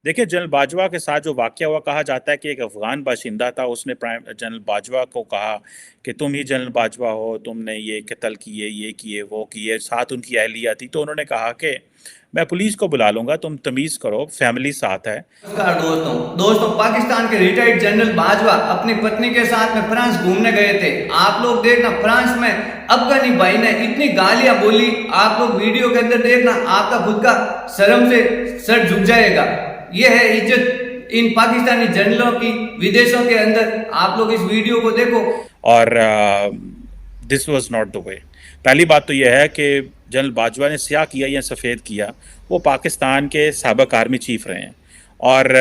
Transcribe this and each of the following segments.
देखिए, जनरल बाजवा के साथ जो वाक़या हुआ, कहा जाता है कि एक अफ़गान बाशिंदा था, उसने प्राइम जनरल बाजवा को कहा कि तुम ही जनरल बाजवा हो, तुमने ये कत्ल किए, ये किए, वो किए, साथ उनकी अहलिया थी। तो उन्होंने कहा कि मैं पुलिस को बुला लूँगा, तुम तमीज़ करो, फैमिली साथ है। नमस्कार दोस्तों पाकिस्तान के रिटायर्ड जनरल बाजवा अपनी पत्नी के साथ में फ्रांस घूमने गए थे। आप लोग देखना फ्रांस में अफगानी भाई ने इतनी गालियां बोली, आप लोग वीडियो के अंदर देखना, आपका खुद का शर्म से सर झुक जाएगा। यह है इज्जत इन पाकिस्तानी जनरलों की विदेशों के अंदर। आप लोग इस वीडियो को देखो। और this was not the way. पहली बात तो यह है कि जनरल बाजवा ने स्याह किया या सफ़ेद किया, वो पाकिस्तान के साबिक़ आर्मी चीफ रहे हैं, और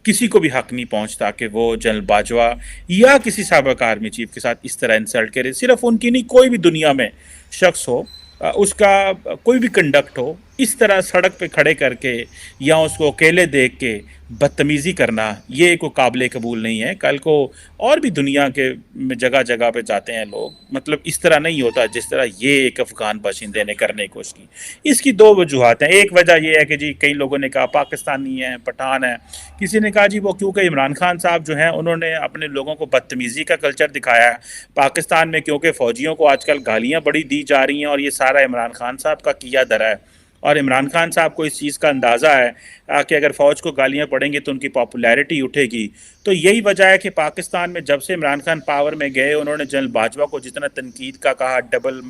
किसी को भी हक नहीं पहुंचता कि वो जनरल बाजवा या किसी साबिक़ आर्मी चीफ के साथ इस तरह इंसल्ट करे। सिर्फ उनकी नहीं, कोई भी दुनिया में शख्स हो, उसका कोई भी कंडक्ट हो, इस तरह सड़क पे खड़े करके या उसको अकेले देख के बदतमीज़ी करना, ये कोई काबिल कबूल नहीं है। कल को और भी दुनिया के में जगह जगह पे जाते हैं लोग, मतलब इस तरह नहीं होता जिस तरह ये एक अफ़गान बाशिंदे ने करने की कोशिश की। इसकी दो वजूहत हैं। एक वजह यह है कि जी कई लोगों ने कहा पाकिस्तानी है, पठान है। किसी ने कहा जी वो क्योंकि इमरान खान साहब जो हैं उन्होंने अपने लोगों को बदतमीज़ी का कल्चर दिखाया है पाकिस्तान में, क्योंकि फ़ौजियों को आजकल गालियाँ बड़ी दी जा रही हैं और ये सारा इमरान खान साहब का किया धरा है। और इमरान खान साहब को इस चीज़ का अंदाज़ा है कि अगर फ़ौज को गालियाँ पड़ेंगी तो उनकी पॉपुलैरिटी उठेगी। तो यही वजह है कि पाकिस्तान में जब से इमरान खान पावर में गए, उन्होंने जनरल बाजवा को जितना तनकीद का कहा, डबल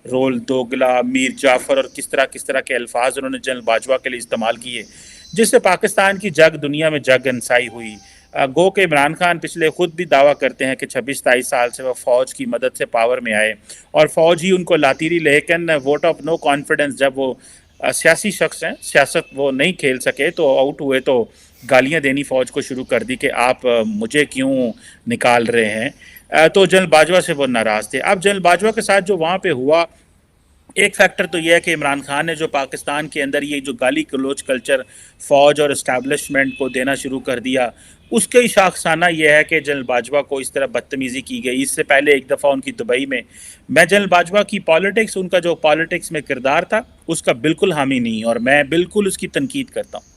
रोल, दोगला, मीर जाफ़र, और किस तरह के अल्फाज उन्होंने जनरल बाजवा के लिए इस्तेमाल किए, जिससे पाकिस्तान की जग दुनिया में जग अंसाई हुई। गो के इमरान खान पिछले खुद भी दावा करते हैं कि 26-23 साल से वह फ़ौज की मदद से पावर में आए और फ़ौज ही उनको लाती रही, लेकिन वोट ऑफ नो कॉन्फिडेंस जब वो सियासी शख्स हैं, सियासत वो नहीं खेल सके तो आउट हुए, तो गालियां देनी फ़ौज को शुरू कर दी कि आप मुझे क्यों निकाल रहे हैं। तो जनरल बाजवा से वो नाराज़ थे। अब जनरल बाजवा के साथ जो वहाँ पे हुआ, एक फैक्टर तो यह है कि इमरान खान ने जो पाकिस्तान के अंदर ये जो गाली गलोच कल्चर फ़ौज और इस्टेब्लिशमेंट को देना शुरू कर दिया, उसका ही शाखसाना यह है कि जनरल बाजवा को इस तरह बदतमीज़ी की गई। इससे पहले एक दफ़ा उनकी दुबई में, मैं जनरल बाजवा की पॉलिटिक्स, उनका जो पॉलिटिक्स में किरदार था उसका बिल्कुल हामी नहीं, और मैं बिल्कुल उसकी तनकीद करता हूँ।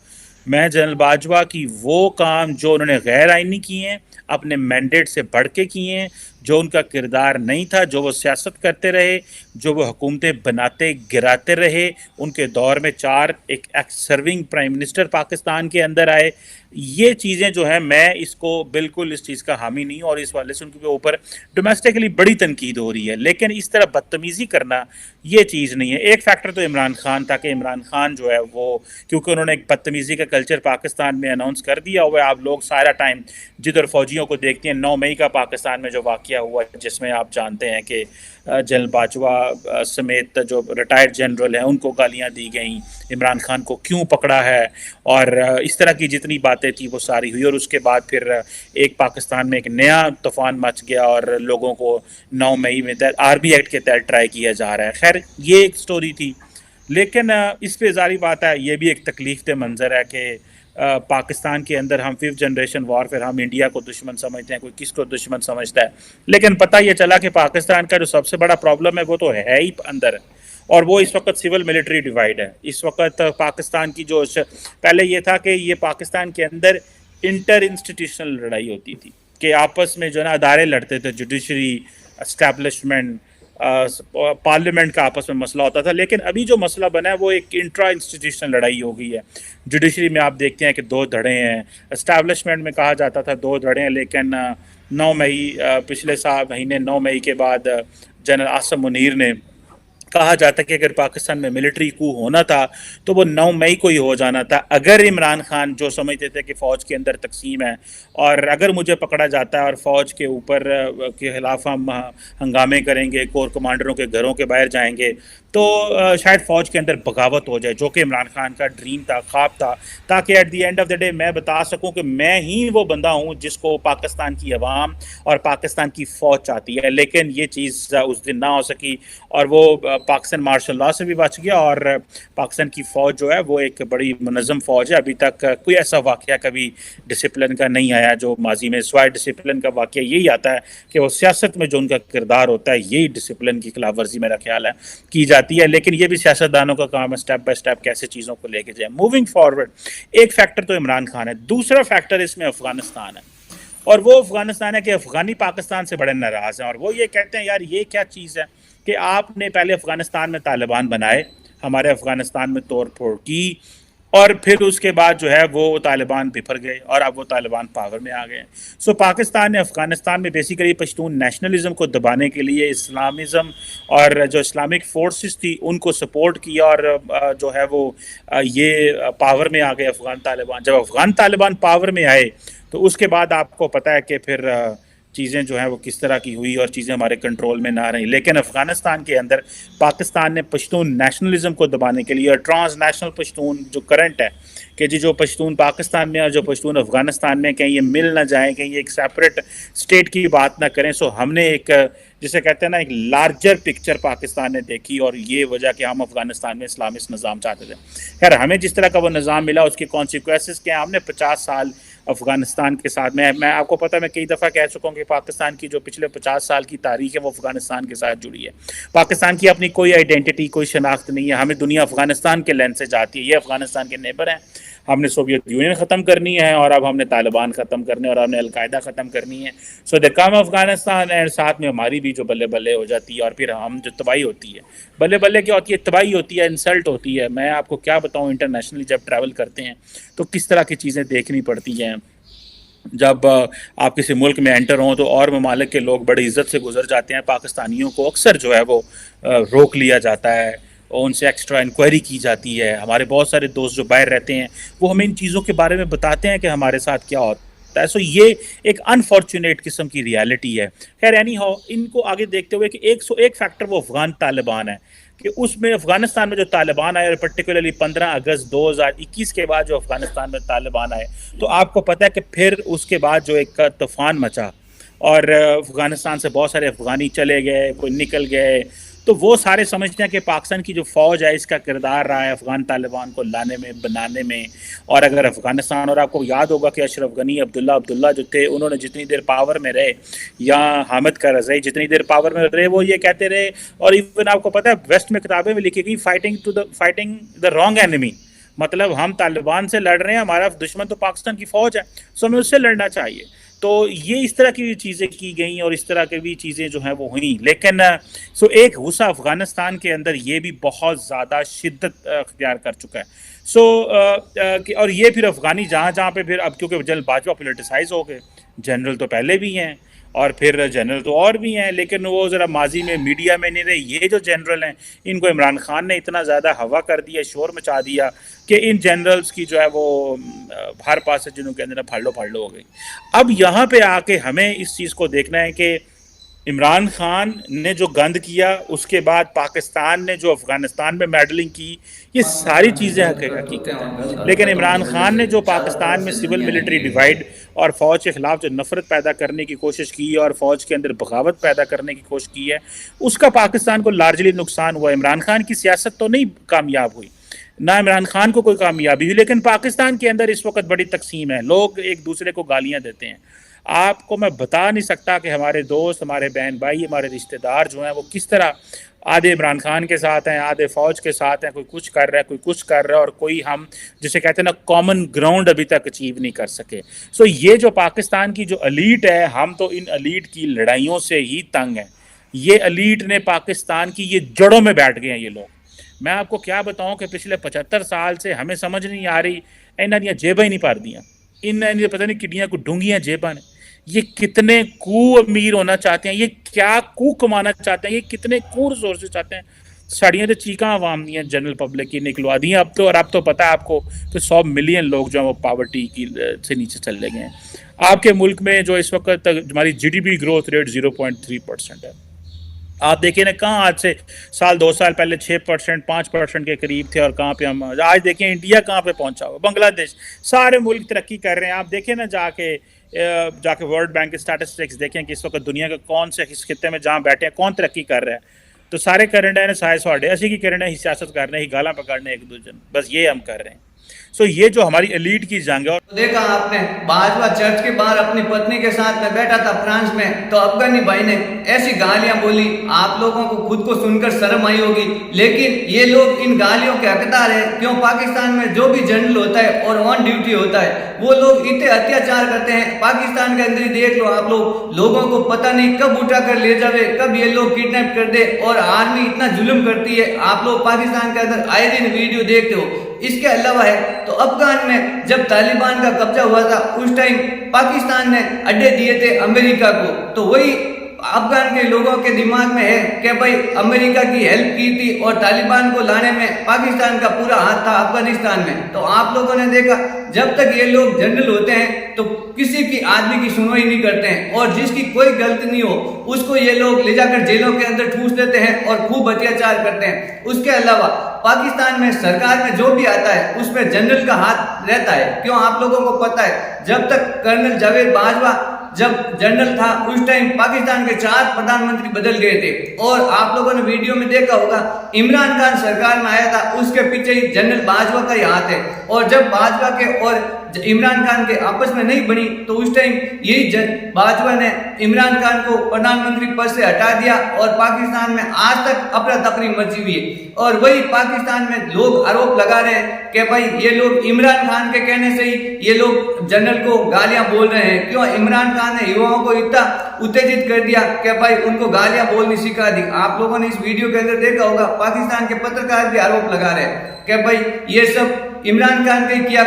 मैं जनरल बाजवा की वो काम जो उन्होंने गैर आइनी किए हैं, अपने मैंडेट से बढ़ के किए हैं, जो उनका किरदार नहीं था, जो वो सियासत करते रहे, जो वो हुकूमतें बनाते गिराते रहे, उनके दौर में 4 एक x serving prime minister Pakistan के अंदर आए, ये चीज़ें जो हैं, मैं इसको बिल्कुल इस चीज़ का हामी नहीं, और इस वाले से उनके ऊपर डोमेस्टिकली बड़ी तनकीद हो रही है। लेकिन इस तरह बदतमीज़ी करना ये चीज़ नहीं है। एक फैक्टर तो इमरान खान था कि इमरान खान जो है वो, क्योंकि उन्होंने एक बदतमीज़ी का कल्चर पाकिस्तान में अनाउंस कर दिया हुआ है। आप लोग सारा टाइम जिधर फौजियों को देखते हैं, 9 मई का पाकिस्तान में जो वाक़या हुआ, जिसमें आप जानते हैं कि जनरल बाजवा समेत जो रिटायर्ड जनरल हैं उनको गालियां दी गई, इमरान खान को क्यों पकड़ा है, और इस तरह की जितनी बातें थी वो सारी हुई। और उसके बाद फिर एक पाकिस्तान में एक नया तूफ़ान मच गया और लोगों को 9 मई में आरबी एक्ट के तहत ट्राई किया जा रहा है। खैर, ये एक स्टोरी थी, लेकिन इस पे जारी बात है, ये भी एक तकलीफ दे मंज़र है कि पाकिस्तान के अंदर हम 5th जनरेशन वॉर, फिर हम इंडिया को दुश्मन समझते हैं, कोई किसको दुश्मन समझता है। लेकिन पता ये चला कि पाकिस्तान का जो सबसे बड़ा प्रॉब्लम है वो तो है ही अंदर, और वो इस वक्त सिविल मिलिट्री डिवाइड है। इस वक्त पाकिस्तान की जो, पहले ये था कि ये पाकिस्तान के अंदर इंटर इंस्टीट्यूशनल लड़ाई होती थी कि आपस में जो ना अदारे लड़ते थे, जुडिशरी, एस्टैब्लिशमेंट, पार्लियामेंट का आपस में मसला होता था। लेकिन अभी जो मसला बना है वो एक इंट्रा इंस्टीट्यूशनल लड़ाई हो गई है। जुडिशरी में आप देखते हैं कि 2 धड़े हैं, एस्टैब्लिशमेंट में कहा जाता था 2 धड़े हैं, लेकिन 9 मई पिछले साल महीने 9 मई के बाद जनरल आसिम मुनीर ने कहा जाता कि अगर पाकिस्तान में मिलिट्री कू होना था तो वो 9 मई को ही हो जाना था। अगर इमरान खान जो समझते थे कि फ़ौज के अंदर तकसीम है, और अगर मुझे पकड़ा जाता है और फ़ौज के ऊपर के खिलाफ हम हंगामे करेंगे, कोर कमांडरों के घरों के बाहर जाएंगे, तो शायद फ़ौज के अंदर बगावत हो जाए, जो कि इमरान खान का ड्रीम था, ख्वाब था, ताकि at the end of the day मैं बता सकूं कि मैं ही वो बंदा हूं जिसको पाकिस्तान की अवाम और पाकिस्तान की फ़ौज चाहती है। लेकिन ये चीज़ उस दिन ना हो सकी, और वो पाकिस्तान मार्शल लॉ से भी बच गया, और पाकिस्तान की फ़ौज जो है वो एक बड़ी मुनज़्ज़म फ़ौज है। अभी तक कोई ऐसा वाक़या कभी डिसिप्लिन का नहीं आया जो माजी में, सिवाय डिसिप्लिन का वाक़या यही आता है कि वो सियासत में जो उनका किरदार होता है, यही डिसिप्लिन की खिलाफ वर्जी मेरा ख्याल है की जा जाती है, लेकिन ये भी सियासतदानों का काम है स्टेप बाय स्टेप कैसे चीज़ों को लेके जाए मूविंग फॉरवर्ड। एक फैक्टर तो इमरान खान है, दूसरा फैक्टर इसमें अफगानिस्तान है, और वो अफगानिस्तान है कि अफगानी पाकिस्तान से बड़े नाराज़ हैं, और वो ये कहते हैं यार ये क्या चीज़ है कि आपने पहले अफगानिस्तान में तालिबान बनाए, हमारे अफगानिस्तान में तोड़ फोड़ की, और फिर उसके बाद जो है वो तालिबान बिफर गए और अब वो तालिबान पावर में आ गए। सो पाकिस्तान ने अफगानिस्तान में बेसिकली पश्तून नेशनलिज्म को दबाने के लिए इस्लामिज़म और जो इस्लामिक फोर्सेस थी उनको सपोर्ट किया, और जो है वो ये पावर में आ गए अफगान तालिबान। जब अफगान तालिबान पावर में आए तो उसके बाद आपको पता है कि फिर चीज़ें जो हैं वो किस तरह की हुई और चीज़ें हमारे कंट्रोल में ना रही। लेकिन अफ़गानिस्तान के अंदर पाकिस्तान ने पश्तून नेशनलिज्म को दबाने के लिए, और ट्रांस नेशनल पश्तून जो करंट है कि जी जो पश्तून पाकिस्तान में और जो पश्तून अफ़गानिस्तान में कहीं ये मिल ना जाए, कहीं ये एक सेपरेट स्टेट की बात ना करें। सो हमने एक जिसे कहते हैं ना एक लार्जर पिक्चर पाकिस्तान ने देखी, और ये वजह कि हम अफ़गानिस्तान में इस्लामिस्ट निज़ाम चाहते थे। खैर हमें जिस तरह का वो निज़ाम मिला उसके कॉन्सिक्वेंसेस क्या, हमने 50 साल अफ़गानिस्तान के साथ मैं आपको पता है मैं कई दफ़ा कह चुका हूँ कि पाकिस्तान की जो पिछले 50 साल की तारीख है वो अफ़गानिस्तान के साथ जुड़ी है। पाकिस्तान की अपनी कोई आइडेंटिटी, कोई शनाख्त नहीं है, हमें दुनिया अफ़गानिस्तान के लेंस से जाती है। ये अफ़गानिस्तान के नेबर हैं, हमने सोवियत यूनियन ख़त्म करनी है, और अब हमने तालिबान ख़त्म करने, और हमने अलकायदा ख़त्म करनी है। सो दे कम अफ़गानिस्तान, एंड साथ में हमारी भी जो बल्ले बल्ले हो जाती है, और फिर हम जो तबाही होती है, बल्ले बल्ले क्या होती है, तबाही होती है, इंसल्ट होती है। मैं आपको क्या बताऊँ, इंटरनेशनली जब ट्रैवल करते हैं तो किस तरह की चीज़ें देखनी पड़ती हैं। जब आप किसी मुल्क में एंटर हों तो और ममालिक के लोग बड़ी इज्जत से गुजर जाते हैं, पाकिस्तानियों को अक्सर जो है वो रोक लिया जाता है, और उनसे एक्स्ट्रा इंक्वायरी की जाती है। हमारे बहुत सारे दोस्त जो बाहर रहते हैं वो हमें इन चीज़ों के बारे में बताते हैं कि हमारे साथ क्या होता है। सो ये एक अनफॉर्चुनेट किस्म की रियलिटी है। खैर एनी हाउ, इनको आगे देखते हुए कि 101 फैक्टर वो अफगान तालिबान है कि उसमें अफगानिस्तान में जो तालिबान आए, और पर्टिकुलरली 15 अगस्त 2021 के बाद जो अफगानिस्तान में तालिबान आए, तो आपको पता है कि फिर उसके बाद जो एक तूफान मचा, और अफगानिस्तान से बहुत सारे अफगानी चले गए, कोई निकल गए। तो वो सारे समझते हैं कि पाकिस्तान की जो फ़ौज है इसका किरदार रहा है अफ़गान तालिबान को लाने में, बनाने में। और अगर अफ़गानिस्तान, और आपको याद होगा कि अशरफ गनी अब्दुल्ला जो थे, उन्होंने जितनी देर पावर में रहे, या हामिद करज़ई जितनी देर पावर में रहे, वो ये कहते रहे, और इवन आपको पता है वेस्ट में किताबें में लिखी गई, फाइटिंग द रॉन्ग एनिमी, मतलब हम तालिबान से लड़ रहे हैं, हमारा दुश्मन तो पाकिस्तान की फ़ौज है, सो हमें उससे लड़ना चाहिए। तो ये इस तरह की चीज़ें की गई, और इस तरह की भी चीज़ें जो हैं वो हुई। लेकिन सो एक गुस्सा अफ़गानिस्तान के अंदर ये भी बहुत ज़्यादा शिद्दत अख्तियार कर चुका है। सो और ये फिर अफ़गानी जहाँ जहाँ पे फिर अब क्योंकि जनरल बाजवा पोलिटिसाइज हो गए, जनरल तो पहले भी हैं और फिर जनरल तो और भी हैं, लेकिन वो ज़रा माजी में मीडिया में नहीं रहे। ये जो जनरल हैं इनको इमरान खान ने इतना ज़्यादा हवा कर दिया, शोर मचा दिया कि इन जनरल्स की जो है वो हर पास से जिनों के अंदर फाड़ो हो गई। अब यहाँ पे आके हमें इस चीज़ को देखना है कि इमरान खान ने जो गंद किया, उसके बाद पाकिस्तान ने जो अफ़गानिस्तान में मेडलिंग की, ये सारी चीज़ें हकीकत हैं। लेकिन इमरान खान ने जो पाकिस्तान में सिविल मिलिट्री डिवाइड और फ़ौज के ख़िलाफ़ जो नफ़रत पैदा करने की कोशिश की और फ़ौज के अंदर बगावत पैदा करने की कोशिश की है, उसका पाकिस्तान को लार्जली नुकसान हुआ। इमरान खान की सियासत तो नहीं कामयाब हुई, ना इमरान खान को कोई कामयाबी हुई, लेकिन पाकिस्तान के अंदर इस वक्त बड़ी तकसीम है, लोग एक दूसरे को गालियाँ देते हैं। आपको मैं बता नहीं सकता कि हमारे दोस्त, हमारे बहन भाई, हमारे रिश्तेदार जो हैं वो किस तरह आधे इमरान खान के साथ हैं, आधे फ़ौज के साथ हैं, कोई कुछ कर रहा है, कोई कुछ कर रहा है, और कोई हम जिसे कहते हैं ना कॉमन ग्राउंड अभी तक अचीव नहीं कर सके। सो ये जो पाकिस्तान की जो अलीट है, हम तो इन अलीट की लड़ाइयों से ही तंग हैं। ये अलीट ने पाकिस्तान की ये जड़ों में बैठ गए हैं ये लोग। मैं आपको क्या बताऊं कि पिछले 75 साल से हमें समझ नहीं आ रही, इन्हों दियां जेबां ही नहीं भर दियां, इन्होंने पता नहीं किड्डियां को डूंगियां जेबां ने। ये कितने कू अमीर होना चाहते हैं, ये क्या कू कमाना चाहते हैं, ये कितने कू रिसोर्सेज चाहते हैं। साड़ियाँ तो चीका आवाम दियाँ जनरल पब्लिक की निकलवा दी हैं अब तो। और अब तो पता है आपको कि 100 मिलियन लोग जो हैं वो पावर्टी की से नीचे चले गए हैं। आपके मुल्क में जो इस वक्त तक हमारी GDP ग्रोथ रेट 0.3% है। आप देखिए ना, कहाँ आज से साल 2 साल पहले 6% 5% के करीब थे, और कहाँ पे हम आज देखें इंडिया कहाँ पे पहुँचा हुआ, बांग्लादेश, सारे मुल्क तरक्की कर रहे हैं। आप देखें ना जाके वर्ल्ड बैंक के स्टैटिस्टिक्स देखें कि इस वक्त दुनिया के कौन से इस खिते में जहाँ बैठे हैं कौन तरक्की कर रहा है। तो सारे करंट है ना सारे साढ़े असी की करंट है, सियासत करने ही गाला पकड़ने एक दूसरे, बस ये हम कर रहे हैं। सो ये जो हमारी एलीट की जंग है। और देखा आपने बाजवा चर्च के बाहर अपनी पत्नी के साथ में बैठा था फ्रांस में, तो अफगानी भाई ने ऐसी गालियां बोली, आप लोगों को खुद को सुनकर शर्म आई होगी, लेकिन ये लोग इन गालियों के हकदार है। क्यों? पाकिस्तान में जो भी जनरल होता है और ऑन ड्यूटी होता है, वो लोग इतने अत्याचार करते हैं। पाकिस्तान के अंदर ही देख लो आप लोगों को पता नहीं कब उठा कर ले जावे, कब ये लोग किडनैप कर दे, और आर्मी इतना जुल्म करती है। आप लोग पाकिस्तान के अंदर आए दिन वीडियो देखते हो। इसके अलावा है तो अफगान में जब तालिबान का कब्जा हुआ था, उस टाइम पाकिस्तान ने अड्डे दिए थे अमेरिका को, तो वही अफगान के लोगों के दिमाग में है कि भाई अमेरिका की हेल्प की थी और तालिबान को लाने में पाकिस्तान का पूरा हाथ था अफगानिस्तान में। तो आप लोगों ने देखा जब तक ये लोग जनरल होते हैं तो किसी की आदमी की सुनवाई नहीं करते हैं, और जिसकी कोई गलती नहीं हो उसको ये लोग ले जाकर जेलों के अंदर ठूस देते हैं और खूब अत्याचार करते हैं। उसके अलावा पाकिस्तान में सरकार में जो भी आता है उसमें जनरल का हाथ रहता है। क्यों? आप लोगों को पता है जब तक कर्नल जावेद बाजवा जब जनरल था उस टाइम पाकिस्तान के 4 प्रधानमंत्री बदल गए थे, और आप लोगों ने वीडियो में देखा होगा इमरान खान सरकार में आया था, उसके पीछे ही जनरल बाजवा का ही हाथ है। और जब बाजवा के और इमरान खान के आपस में नहीं बनी तो उस टाइम यही बाजवा ने इमरान खान को प्रधानमंत्री पद से हटा दिया, और पाकिस्तान में आज तक अफरा तफरी मची हुई है। और वही पाकिस्तान में लोग आरोप लगा रहे हैं कि भाई ये लोग इमरान खान के कहने से ही ये लोग जनरल को गालियां बोल रहे हैं। क्यों? इमरान खान ने युवाओं को इतना उत्तेजित कर दिया कि भाई उनको गालियां बोलनी सिखा दी। आप लोगों ने इस वीडियो के अंदर देखा होगा पाकिस्तान के पत्रकार भी आरोप लगा रहे हैं कि भाई ये सब इमरान खान ने किया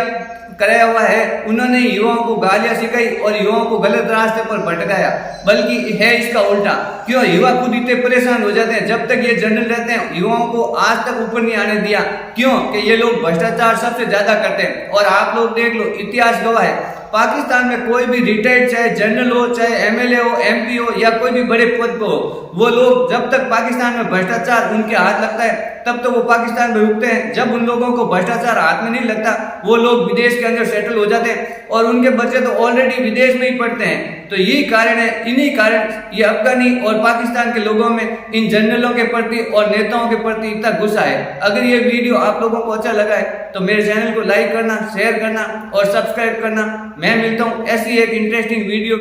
कराया हुआ है, उन्होंने युवाओं को गालियां सिखाई और युवाओं को गलत रास्ते पर भटकाया, बल्कि है इसका उल्टा। क्यों? युवा खुद इतने परेशान हो जाते हैं, जब तक ये जनरल रहते हैं युवाओं को आज तक ऊपर नहीं आने दिया। क्यों? कि ये लोग भ्रष्टाचार सबसे ज्यादा करते हैं। और आप लोग देख लो, इतिहास गवाह है, पाकिस्तान में कोई भी रिटायर्ड चाहे जनरल हो, चाहे एमएलए हो, एमपी हो, या कोई भी बड़े पद पर हो, वो लोग जब तक पाकिस्तान में भ्रष्टाचार उनके हाथ लगता है तब तो वो पाकिस्तान में रुकते हैं। जब उन लोगों को भ्रष्टाचार हाथ में नहीं लगता वो लोग विदेश के अंदर सेटल हो जाते हैं, और उनके बच्चे तो ऑलरेडी विदेश में ही पढ़ते हैं। तो यही कारण है, इन्हीं कारण ये अफगानी और पाकिस्तान के लोगों में इन जनरलों के प्रति और नेताओं के प्रति इतना गुस्सा है। अगर ये वीडियो आप लोगों को अच्छा लगा है तो मेरे चैनल को लाइक करना, शेयर करना और सब्सक्राइब करना। मैं मिलता हूँ ऐसी एक इंटरेस्टिंग वीडियो।